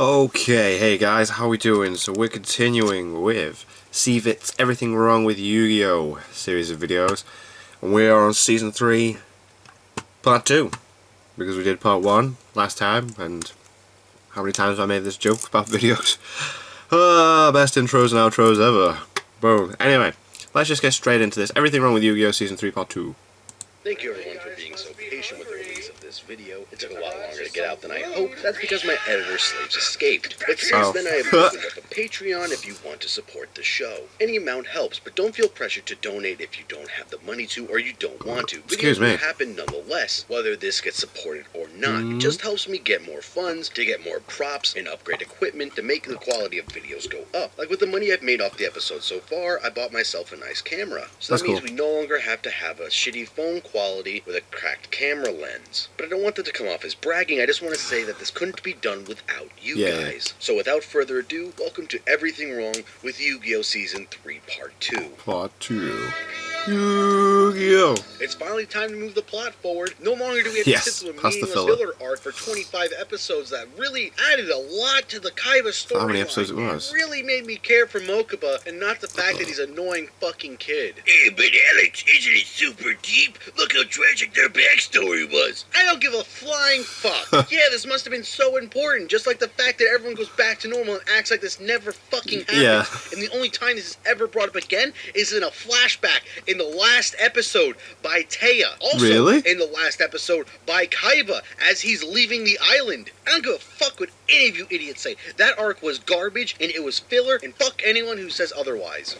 Okay, hey guys, how we doing? So we're continuing with Cvit's Everything Wrong with Yu-Gi-Oh! Series of videos. And we are on Season 3, Part 2. Because we did Part 1 last time, and how many times have I made this joke about videos? Best intros and outros ever. Boom. Anyway, let's just get straight into this. Everything Wrong with Yu-Gi-Oh! Season 3, Part 2. Thank you everyone for being so patient with the release of this video. It took a lot longer to get out than I hoped. That's because my editor slaves escaped. But since then I have opened up a Patreon if you want to support the show. Any amount helps, but don't feel pressured to donate if you don't have the money to or you don't want to. Excuse me. Videos will happen nonetheless, whether this gets supported or not. It just helps me get more funds, to get more props, and upgrade equipment to make the quality of videos go up. Like with the money I've made off the episode so far, I bought myself a nice camera. So that means we no longer have to have a shitty phone quality with a cracked camera lens. But I don't want that to come off as bragging. I just want to say that this couldn't be done without you guys. So without further ado, welcome to Everything Wrong with Yu-Gi-Oh! Season 3 Part 2. Part 2. Yu-Gi-Oh! It's finally time to move the plot forward. No longer do we have to sit through a meaningless filler arc for 25 episodes that really added a lot to the Kaiba story. How many episodes it was? It really made me care for Mokuba and not the fact that he's an annoying fucking kid. Hey, but Alex, isn't it super deep? Look how tragic their backstory was. I don't give a flying fuck. Yeah, this must have been so important, just like the fact that everyone goes back to normal and acts like this never fucking happens. Yeah. And the only time this is ever brought up again is in a flashback in the last episode by Taya. Also, in the last episode by Kaiba as he's leaving the island. I don't give a fuck what any of you idiots say. That arc was garbage and it was filler, and fuck anyone who says otherwise.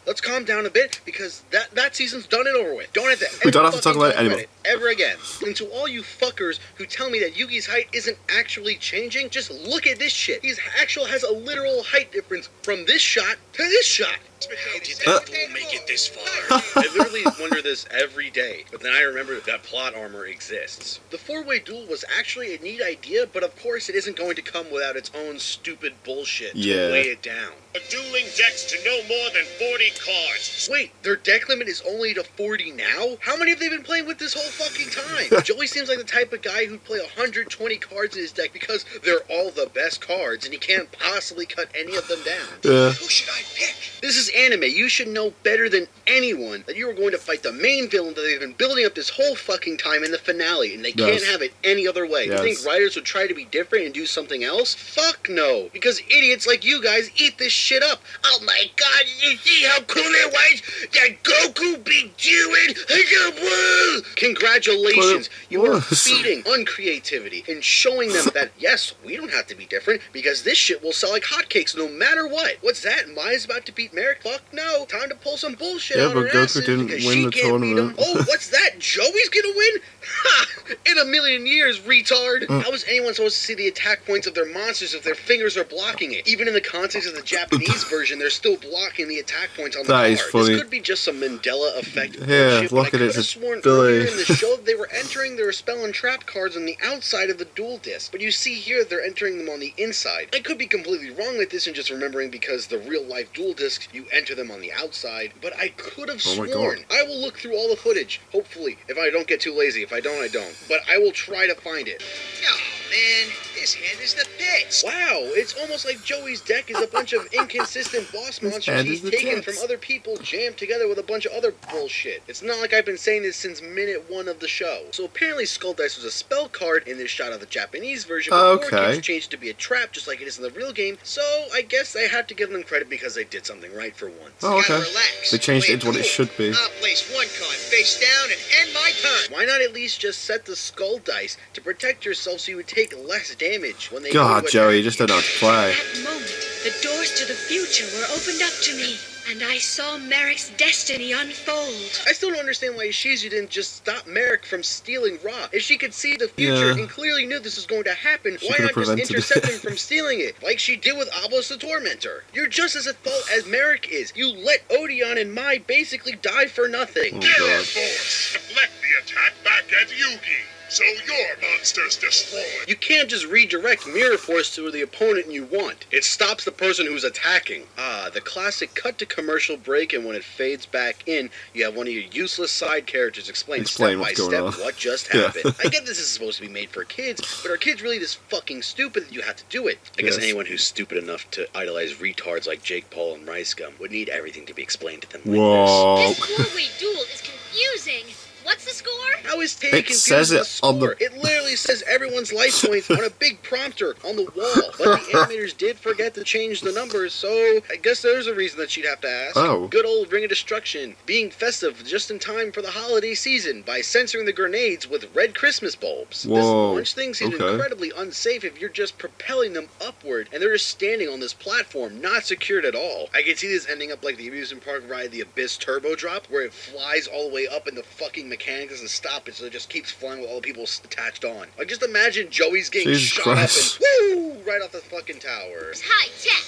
Let's calm down a bit because that season's done and over with. Don't have to. We don't have to talk about it anymore. Ever again. And to all you fuckers who tell me that Yugi's height isn't actually changing, just look at this shit. He has a literal height difference from this shot to this shot. How did that fool make it this far? I literally wonder this every day, but then I remember that plot armor exists. The four-way duel was actually a neat idea, but of course it isn't going to come without its own stupid bullshit to weigh it down. Dueling decks to no more than 40 cards. Wait, their deck limit is only to 40 now? How many have they been playing with this whole fucking time? Joey seems like the type of guy who'd play 120 cards in his deck because they're all the best cards and he can't possibly cut any of them down. Who should I pick? This is anime. You should know better than anyone that you are going to fight the main villain that they've been building up this whole fucking time in the finale, and they can't have it any other way. You think writers would try to be different and do something else? Fuck no. Because idiots like you guys eat this shit up. Oh my god, you see how cool it was? That Goku be doing the woo! Congratulations. You are feeding on creativity and showing them that, yes, we don't have to be different because this shit will sell like hotcakes no matter what. What's that? Maya's about to beat Marik? Fuck no. Time to pull some bullshit out of her asses because she can't beat him. Oh, what's that? Joey's gonna win? Ha! In a million years, retard. How is anyone supposed to see the attack points of their monsters if their fingers are blocking it? Even in the context of the Japanese version, they're still blocking the attack points on the card. Funny. This could be just some Mandela effect bullshit, but I could have sworn earlier in the show they were entering their spell and trap cards on the outside of the duel disc. But you see here, they're entering them on the inside. I could be completely wrong with this and just remembering because the real-life duel discs, you enter them on the outside, but I could have sworn. I will look through all the footage, hopefully, if I don't get too lazy. If I don't, I don't. But I will try to find it. Oh man, this hand is the best. Wow, it's almost like Joey's deck is a bunch of inconsistent boss monsters he's taken from other people jammed together with a bunch of other bullshit. It's not like I've been saying this since minute 1 of the show. So apparently Skull Dice was a spell card in this shot of the Japanese version before it gets changed to be a trap just like it is in the real game. So I guess I have to give them credit because they did something right for once. Oh, okay. Relax. They changed it into what it should be. I'll place one card face down and end my turn. Why not at least just set the Skull Dice to protect yourself so you would take less damage when they God, Joey, you just don't know how to play. At that moment, the doors to the future were opened up to me, and I saw Marik's destiny unfold. I still don't understand why Shizu didn't just stop Marik from stealing Ra. If she could see the future and clearly knew this was going to happen, why not just intercept him from stealing it, like she did with Ablos the Tormentor? You're just as at fault as Marik is. You let Odeon and Mai basically die for nothing. Deflect the attack back at Yugi. So your monster's destroyed. You can't just redirect Mirror Force to the opponent you want. It stops the person who's attacking. Ah, the classic cut to commercial break, and when it fades back in, you have one of your useless side characters explain step by step what just happened. I get this is supposed to be made for kids, but are kids really this fucking stupid that you have to do it? I guess anyone who's stupid enough to idolize retards like Jake Paul and Rice Gum would need everything to be explained to them like this. This four-way duel is confusing. What's the score? How is Tay confused says it with the score? on the... It literally says everyone's life points on a big prompter on the wall. But the animators did forget to change the numbers, so I guess there's a reason that she'd have to ask. Oh. Good old Ring of Destruction. Being festive just in time for the holiday season by censoring the grenades with red Christmas bulbs. This launch thing seems incredibly unsafe if you're just propelling them upward and they're just standing on this platform, not secured at all. I can see this ending up like the amusement park ride, the Abyss Turbo Drop, where it flies all the way up and the fucking mechanic doesn't stop it, so it just keeps flying with all the people attached on. Like, just imagine Joey's getting shot up and woo! Right off the fucking tower. It's high tech.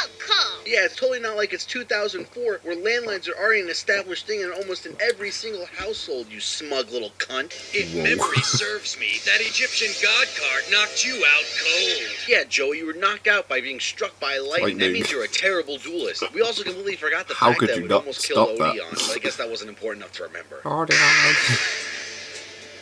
I'll come. Yeah, it's totally not like it's 2004, where landlines are already an established thing in almost in every single household, you smug little cunt. If memory serves me, that Egyptian god card knocked you out cold. Yeah, Joey, you were knocked out by being struck by lightning. That means you're a terrible duelist. We also completely forgot the fact that it would almost kill Odeon, but I guess that wasn't important enough to remember.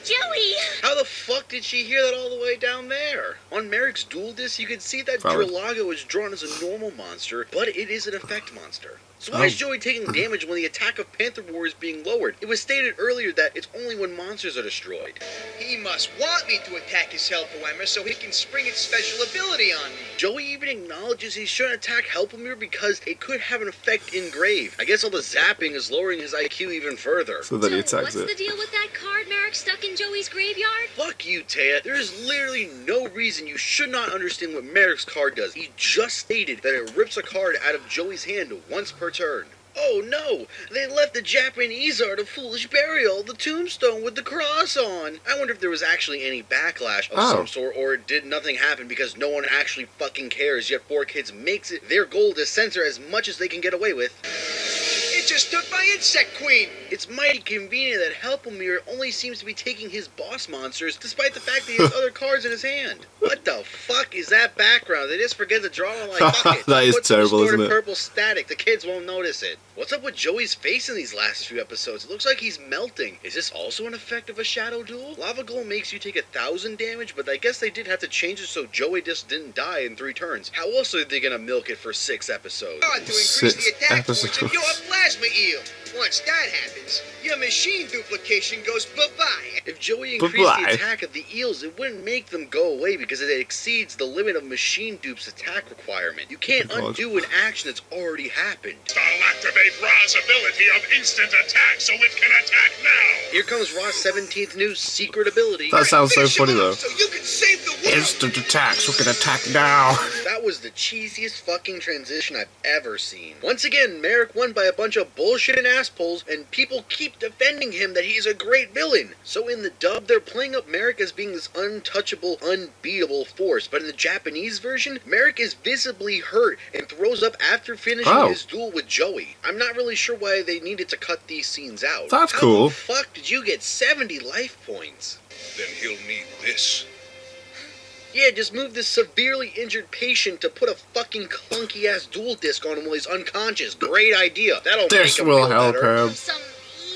Joey! How the fuck did she hear that all the way down there? On Marik's duel disc, you can see that Drillago is drawn as a normal monster, but it is an effect monster. So why is Joey taking damage when the attack of Panther War is being lowered? It was stated earlier that it's only when monsters are destroyed. He must want me to attack his Helpoemir so he can spring its special ability on me. Joey even acknowledges he shouldn't attack Helpoemir because it could have an effect in Grave. I guess all the zapping is lowering his IQ even further. So then he attacks what's the deal with that card Marik stuck in Joey's graveyard? Fuck you, Taya. There is literally no reason you should not understand what Marik's card does. He just stated that it rips a card out of Joey's hand once per turn. Oh no! They left the Japanese art of Foolish Burial, the tombstone with the cross on! I wonder if there was actually any backlash of some sort, or did nothing happen because no one actually fucking cares, yet 4Kids makes it their goal to censor as much as they can get away with. It just took my Insect Queen! It's mighty convenient that Helpoemir only seems to be taking his boss monsters, despite the fact that he has other cards in his hand. What the fuck is that background? They just forget to draw on like buckets. That is terrible, isn't it? Purple static. The kids won't notice it. What's up with Joey's face in these last few episodes? It looks like he's melting. Is this also an effect of a shadow duel? Lava Golem makes you take 1,000 damage, but I guess they did have to change it so Joey just didn't die in 3 turns. How else are they gonna milk it for 6 episodes? To increase the attack points of your plasma eel. Once that happens, your machine duplication goes bye-bye. If Joey increased the attack of the eels, it wouldn't make them go away because it exceeds the limit of Machine Dupe's attack requirement. You can't undo an action that's already happened. I'll activate Ra's ability of instant attack so it can attack now. Here comes Ra's 17th new secret ability. That sounds so funny though. So you can save the world. Instant attack, so we can attack now. That was the cheesiest fucking transition I've ever seen. Once again, Marik won by a bunch of bullshit and assholes, and people keep defending him that he's a great villain. So in the dub, they're playing up Marik as being this untouchable, unbeatable force, but in the Japanese version, Marik is visibly hurt and throws up after finishing his duel with Joey. I'm not really sure why they needed to cut these scenes out. That's cool. How the fuck did you get 70 life points? Then he'll need this. Yeah, just move this severely injured patient to put a fucking clunky-ass dual disc on him while he's unconscious. Great idea. That'll this make him will feel help better. him. Some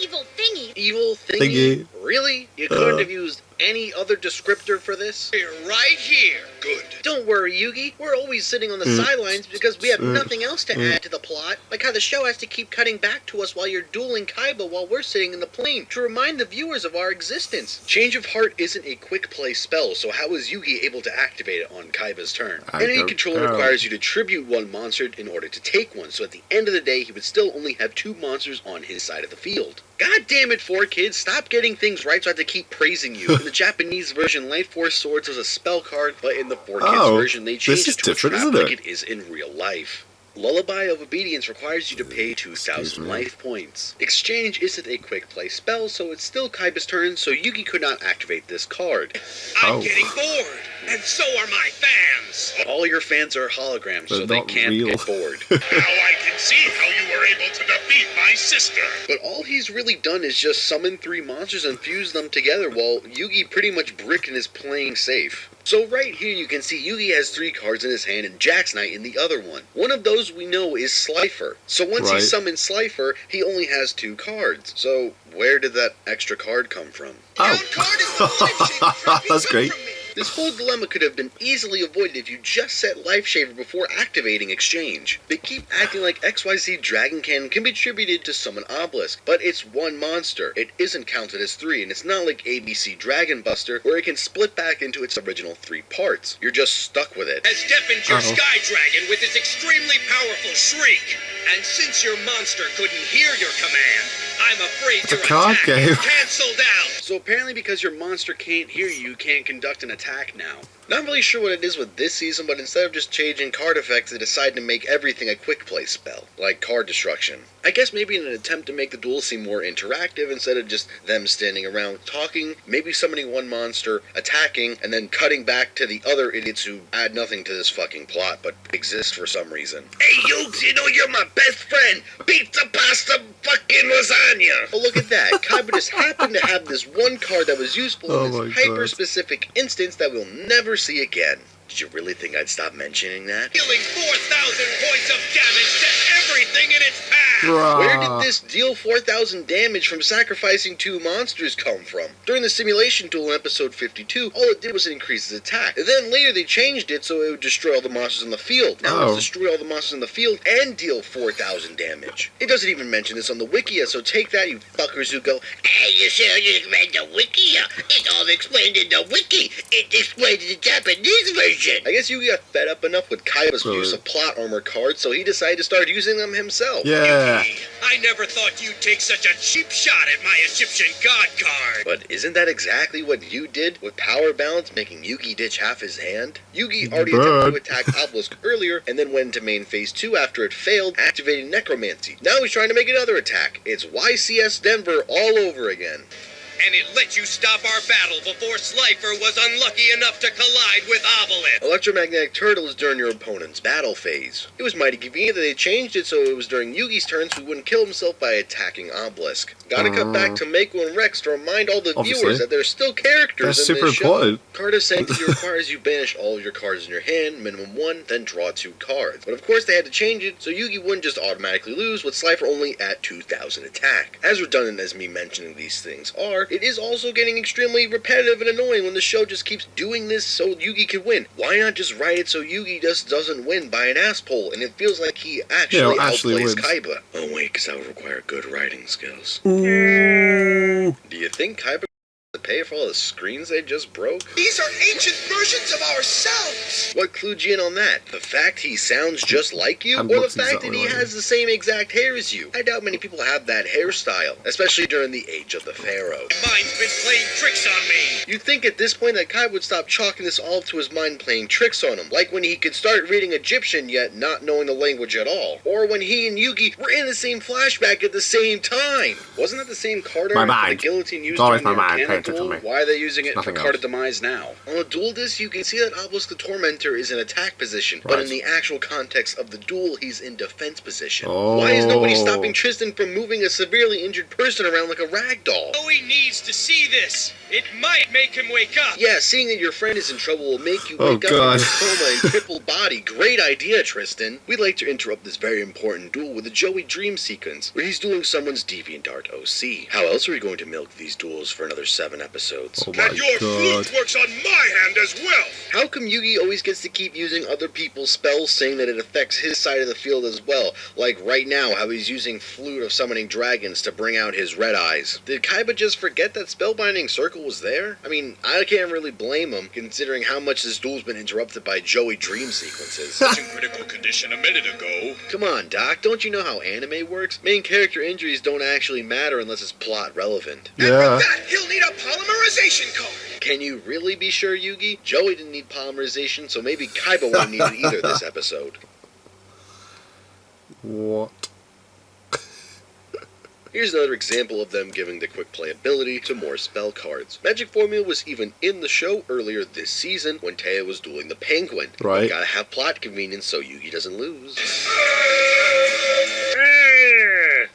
evil thingy. Evil thingy? Really? You couldn't have used any other descriptor for this? We're right here. Good. Don't worry, Yugi. We're always sitting on the sidelines because we have nothing else to add to the plot. Like how the show has to keep cutting back to us while you're dueling Kaiba while we're sitting in the plane to remind the viewers of our existence. Change of Heart isn't a quick play spell, so how is Yugi able to activate it on Kaiba's turn? Enemy controller requires you to tribute one monster in order to take one, so at the end of the day, he would still only have 2 monsters on his side of the field. God damn it, 4Kids, stop getting things right so I have to keep praising you. In the Japanese version, Light Force Swords was a spell card, but in the 4Kids version, they changed it to a trap like it is in real life. Lullaby of Obedience requires you to pay 2,000 life points. Exchange isn't a quick play spell, so it's still Kaiba's turn, so Yugi could not activate this card. I'm getting bored, and so are my fans. All your fans are holograms, so they can't get bored. Now I can see how you were able to defeat my sister. But all he's really done is just summon 3 monsters and fuse them together while Yugi pretty much bricked and is playing safe. So right here you can see Yugi has 3 cards in his hand and Jack's Knight in the other one. One of those we know is Slifer. So once he summons Slifer, he only has 2 cards. So where did that extra card come from? That's great. This whole dilemma could have been easily avoided if you just set Life Shaver before activating Exchange. They keep acting like XYZ Dragon Cannon can be attributed to summon Obelisk, but it's 1 monster. It isn't counted as 3, and it's not like ABC Dragon Buster, where it can split back into its original 3 parts. You're just stuck with it. Has deafened your Sky Dragon with its extremely powerful shriek. And since your monster couldn't hear your command, I'm afraid your attack is cancelled out. So apparently because your monster can't hear you, you can't conduct an attack now. Not really sure what it is with this season, but instead of just changing card effects, they decide to make everything a quick play spell, like card destruction. I guess maybe in an attempt to make the duel seem more interactive instead of just them standing around talking, maybe summoning 1 monster, attacking, and then cutting back to the other idiots who add nothing to this fucking plot, but exist for some reason. Hey, Yugi, you know you're my best friend. Pizza, pasta, fucking lasagna. Oh, look at that. Kaiba just happened to have this 1 card that was useful in this hyper-specific instance that we'll never see again. Did you really think I'd stop mentioning that? Dealing 4,000 points of damage to everything in its path. Where did this deal 4,000 damage from sacrificing 2 monsters come from? During the simulation duel in episode 52, all it did was increase its attack. And then later they changed it so it would destroy all the monsters in the field. Now it's destroy all the monsters in the field and deal 4,000 damage. It doesn't even mention this on the Wikia, so take that, you fuckers who go, Hey, you sure you read the Wikia? It's all explained in the Wiki. It explained in the Japanese version. I guess Yugi got fed up enough with Kaiba's use of plot armor cards, so he decided to start using them himself. I never thought you'd take such a cheap shot at my Egyptian god card. But isn't that exactly what you did with power balance, making Yugi ditch half his hand? Yugi already attempted to attack Obelisk earlier, and then went into main phase 2 after it failed, activating Necromancy. Now he's trying to make another attack. It's YCS Denver all over again. And it let you stop our battle before Slifer was unlucky enough to collide with Obelisk. Electromagnetic Turtle is during your opponent's battle phase. It was mighty convenient that they changed it so it was during Yugi's turn so he wouldn't kill himself by attacking Obelisk. Gotta cut back to Mako and Rex to remind all the viewers that there's still characters in this show. Card of Sanctity requires you banish all of your cards in your hand, minimum 1, then draw 2 cards. But of course they had to change it so Yugi wouldn't just automatically lose with Slifer only at 2,000 attack. As redundant as me mentioning these things are, it is also getting extremely repetitive and annoying when the show just keeps doing this so Yugi can win. Why not just write it so Yugi just doesn't win by an asshole and it feels like he actually outplays Kaiba? Oh wait, because that would require good writing skills. Do you think Kaiba to pay for all the screens they just broke? These are ancient versions of ourselves! What clued you in on that? The fact he sounds just like you? Or the fact that he has the same exact hair as you? I doubt many people have that hairstyle, especially during the age of the Pharaoh. Mine's been playing tricks on me! You'd think at this point that Kai would stop chalking this all up to his mind playing tricks on him, like when he could start reading Egyptian yet not knowing the language at all. Or when he and Yugi were in the same flashback at the same time. Wasn't that the same card art that the guillotine used during the Arcana duel? Why are they using it for card of demise now? On a duel disc, you can see that Obelisk the Tormentor is in attack position, but in the actual context of the duel, he's in defense position. Why is nobody stopping Tristan from moving a severely injured person around like a rag doll? Oh, he needs to see this. It might make him wake up. Yeah, seeing that your friend is in trouble will make you wake up from a coma and crippled body. Great idea, Tristan. We'd like to interrupt this very important duel with a Joey dream sequence, where he's dueling someone's deviant art OC. How else are we going to milk these duels for another 7 episodes? And your flute works on my hand as well. How come Yugi always gets to keep using other people's spells, saying that it affects his side of the field as well? Like right now, how he's using Flute of Summoning Dragons to bring out his red eyes. Did Kaiba just forget that Spellbinding Circle was there? I mean, I can't really blame him, considering how much this duel's been interrupted by Joey dream sequences. It's in critical condition a minute ago. Come on, Doc, don't you know how anime works? Main character injuries don't actually matter unless it's plot relevant. And with that, he'll need a polymerization card. Can you really be sure, Yugi? Joey didn't need polymerization, so maybe Kaiba won't need it either this episode. What? Here's another example of them giving the quick play ability to more spell cards. Magic Formula was even in the show earlier this season when Taya was dueling the Penguin. Right. You gotta have plot convenience so Yugi doesn't lose.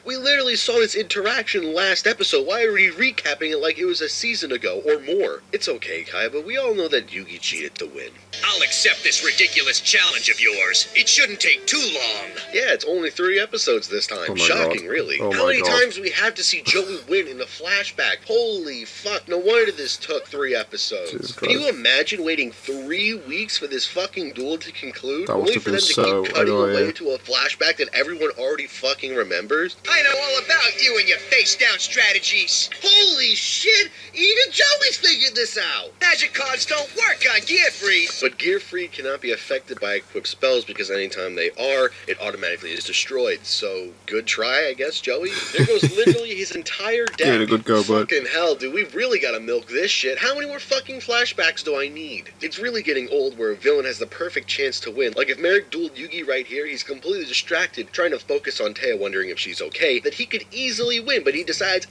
We literally saw this interaction last episode. Why are we recapping it like it was a season ago or more? It's okay, Kaiba. We all know that Yugi cheated to win. I'll accept this ridiculous challenge of yours. It shouldn't take too long. Yeah, it's only 3 episodes this time. Oh my Shocking, God. really. Oh How my many God. times do we have to see Joey win in the flashback? Holy fuck, no wonder this took 3 episodes. Jesus Can you Christ. imagine waiting 3 weeks for this fucking duel to conclude? That must Only have for been them to so keep cutting annoying. away to a flashback that everyone already fucking remembers? I know all about you and your face-down strategies. Holy shit! Even Joey's figured this out! Magic cards don't work on Gear Freeze. But Gear Freed cannot be affected by equipped spells because anytime they are, it automatically is destroyed. So, good try, I guess, Joey? There goes literally his entire deck. Give it a good go, bud. Fucking hell, dude, we've really gotta milk this shit. How many more fucking flashbacks do I need? It's really getting old where a villain has the perfect chance to win. Like if Marik dueled Yugi right here, he's completely distracted, trying to focus on Taya wondering if she's okay, that he could easily win, but he decides,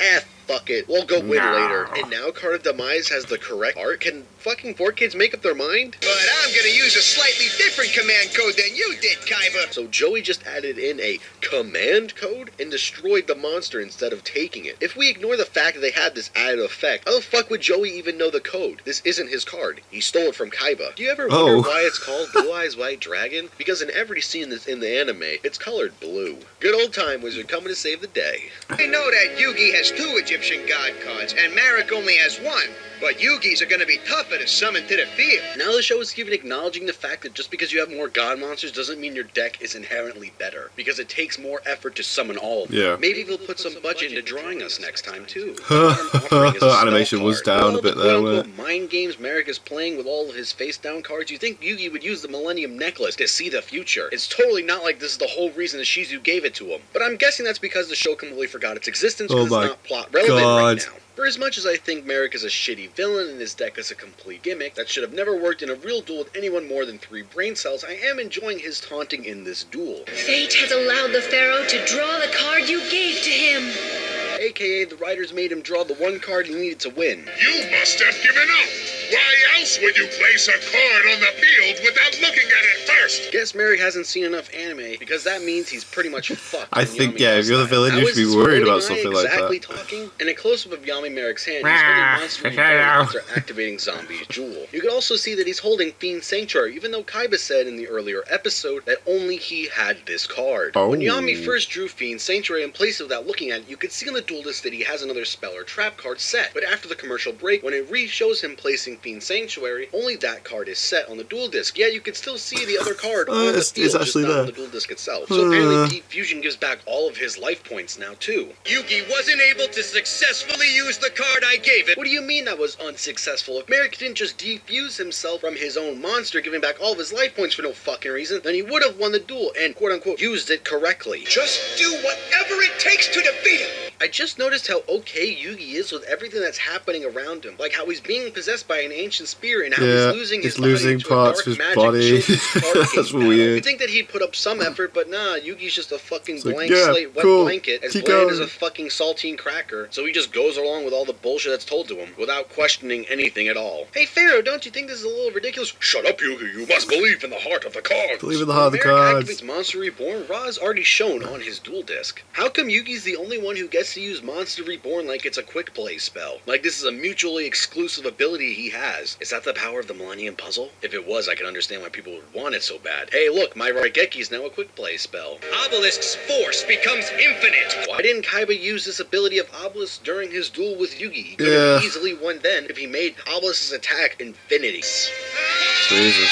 fuck it, we'll go win later. And now Card of Demise has the correct art? Can fucking 4 kids make up their mind? But I'm gonna use a slightly different command code than you did, Kaiba. So Joey just added in a command code and destroyed the monster instead of taking it. If we ignore the fact that they had this added effect, how the fuck would Joey even know the code? This isn't his card. He stole it from Kaiba. Do you ever wonder why it's called Blue Eyes White Dragon? Because in every scene that's in the anime, it's colored blue. Good old time wizard coming to save the day. I know that Yugi has 2 Egyptian god cards and Marik only has 1. But Yugi's are gonna be tougher to summon to the field. Now the show is even acknowledging the fact that just because you have more god monsters doesn't mean your deck is inherently better. Because it takes more effort to summon all of them. Yeah. Maybe they'll put some budget into drawing us next time too. Animation was down a bit there, wasn't it? Mind games Marik is playing with all of his face down cards. You think Yugi would use the Millennium Necklace to see the future? It's totally not like this is the whole reason that Shizu gave it to him. But I'm guessing that's because the show completely forgot its existence because Oh my it's not plot relevant right God. now. For as much as I think Marik is a shitty villain and his deck is a complete gimmick that should have never worked in a real duel with anyone more than 3 brain cells, I am enjoying his taunting in this duel. Fate has allowed the Pharaoh to draw the card you gave to him. AKA the writers made him draw the 1 card he needed to win. You must have given up. Why else would you place a card on the field without looking at it first? Guess Marik hasn't seen enough anime, because that means he's pretty much fucked. I in think, Yami yeah, if last you're the time. villain, you How should be is this worried floating about eye something like exactly that. talking? In a close-up of Yami Marik's hand, he's holding Monster Reborn after activating Zombie's Jewel. You can also see that he's holding Fiend Sanctuary, even though Kaiba said in the earlier episode that only he had this card. Oh. When Yami first drew Fiend Sanctuary and placed it without looking at it, you could see on the duel list that he has another spell or trap card set. But after the commercial break, when it re-shows him placing Fiend Sanctuary, only that card is set on the duel disc. Yeah, you can still see the other card on the it's field, just actually not on there. the duel disc itself. So apparently Deep Fusion gives back all of his life points now too. Yugi wasn't able to successfully use the card I gave it. What do you mean that was unsuccessful? If Marik didn't just defuse himself from his own monster, giving back all of his life points for no fucking reason, then he would have won the duel and quote-unquote used it correctly. Just do whatever it takes to defeat him. I just noticed how okay Yugi is with everything that's happening around him. Like how he's being possessed by an ancient spear and how Yeah, he's losing his he's losing body to parts a of his dark body. magic children's card That's game battle. weird. You'd think that he'd put up some effort, but nah, Yugi's just a fucking like, blank yeah, slate wet cool, blanket, as keep bland going. as a fucking saltine cracker, so he just goes along with all the bullshit that's told to him, without questioning anything at all. Hey Pharaoh, don't you think this is a little ridiculous? Shut up, Yugi. You must believe in the heart of the cards. Believe in the heart of the Marik cards. activates Monster Reborn, Ra's already shown on his duel disc. How come Yugi's the only one who gets to use Monster Reborn like it's a quick play spell? Like this is a mutually exclusive ability he has. Is that the power of the Millennium Puzzle? If it was, I can understand why people would want it so bad. Hey look, my Raigeki's now a quick play spell. Obelisk's force becomes infinite. Why didn't Kaiba use this ability of Obelisk during his duel with Yugi? He could Yeah. have easily won then if he made Obelisk's attack infinity. Jesus.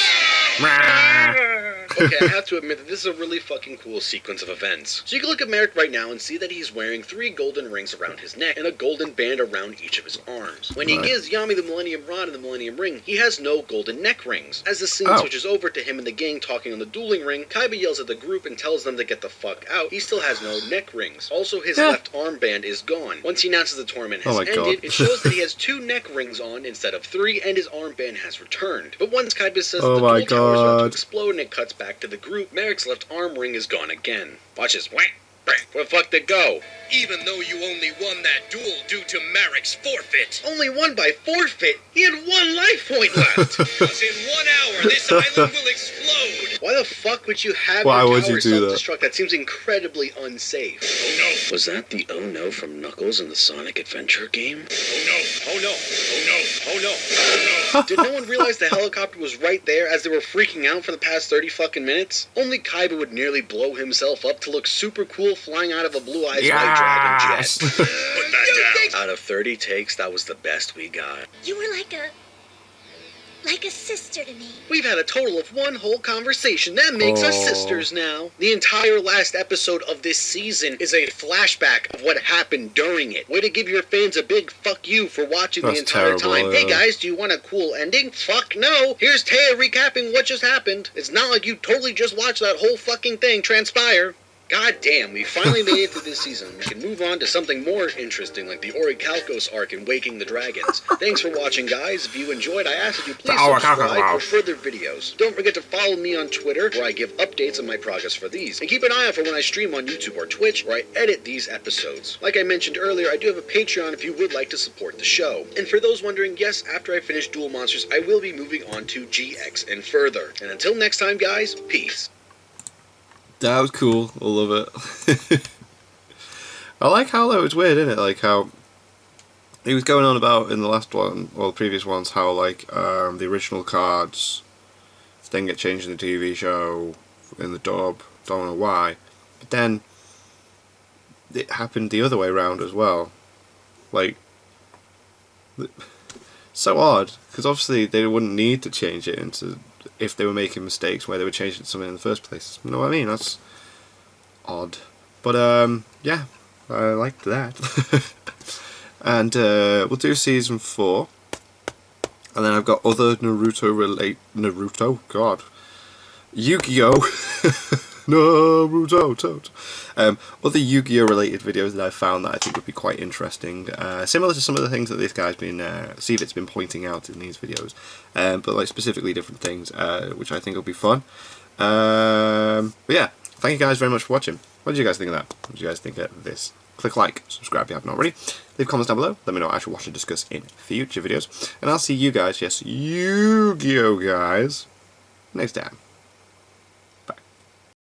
Okay, I have to admit that this is a really fucking cool sequence of events. So you can look at Marik right now and see that he's wearing 3 golden rings around his neck and a golden band around each of his arms. When he Right. gives Yami the Millennium Rod and the Millennium Ring, he has no golden neck rings. As the scene Oh. switches over to him and the gang talking on the dueling ring, Kaiba yells at the group and tells them to get the fuck out. He still has no neck rings. Also, his Yeah. left armband is gone. Once he announces the tournament has Oh my ended, God. it shows that he has 2 neck rings on instead of 3, and his armband has returned. But once Kaiba says Oh that the my duel tower is about to God. explode and it cuts back back to the group, Marik's left arm ring is gone again. Watch this. Whack. Where the fuck did it go? Even though you only won that duel due to Marik's forfeit. Only won by forfeit? He had 1 life point left. Because in 1 hour, this island will explode. Why the fuck would you have Why your would tower you do that? self-destruct? That seems incredibly unsafe. Oh no. Was that the oh no from Knuckles in the Sonic Adventure game? Oh no. Oh no. Oh no. Oh no. Oh no. Did no one realize the helicopter was right there as they were freaking out for the past 30 fucking minutes? Only Kaiba would nearly blow himself up to look super cool flying out of a blue-eyes white dragon jet. Put that down. Out of 30 takes, that was the best we got. You were like a sister to me. We've had a total of 1 whole conversation. That makes us sisters now. The entire last episode of this season is a flashback of what happened during it. Way to give your fans a big fuck you for watching the entire time. Hey guys, do you want a cool ending? Fuck no. Here's Taya recapping what just happened. It's not like you totally just watched that whole fucking thing transpire. God damn, we finally made it through this season. We can move on to something more interesting like the Orichalcos arc in Waking the Dragons. Thanks for watching, guys. If you enjoyed, I ask that you please subscribe for further videos. Don't forget to follow me on Twitter, where I give updates on my progress for these. And keep an eye out for when I stream on YouTube or Twitch, where I edit these episodes. Like I mentioned earlier, I do have a Patreon if you would like to support the show. And for those wondering, yes, after I finish Duel Monsters, I will be moving on to GX and further. And until next time, guys, peace. That was cool. I love it. I like how that was weird, isn't it? Like how he was going on about in the last one, or the previous ones, how like the original cards then get changed in the TV show, in the dub. Don't know why, but then it happened the other way around as well. Like, so odd, because obviously they wouldn't need to change it into. If they were making mistakes where they were changing something in the first place. You know what I mean? That's odd. But, yeah, I liked that. And we'll do Season 4. And then I've got other Naruto, God. Yu-Gi-Oh! Naruto, other Yu-Gi-Oh related videos that I've found that I think would be quite interesting, similar to some of the things that this guy's been, Cvit's been pointing out in these videos, but like specifically different things, which I think will be fun. But yeah, thank you guys very much for watching. What did you guys think of that? What did you guys think of this? Click like, subscribe if you haven't already, leave comments down below, let me know what I should watch and discuss in future videos, and I'll see you guys, yes, Yu-Gi-Oh guys, next time.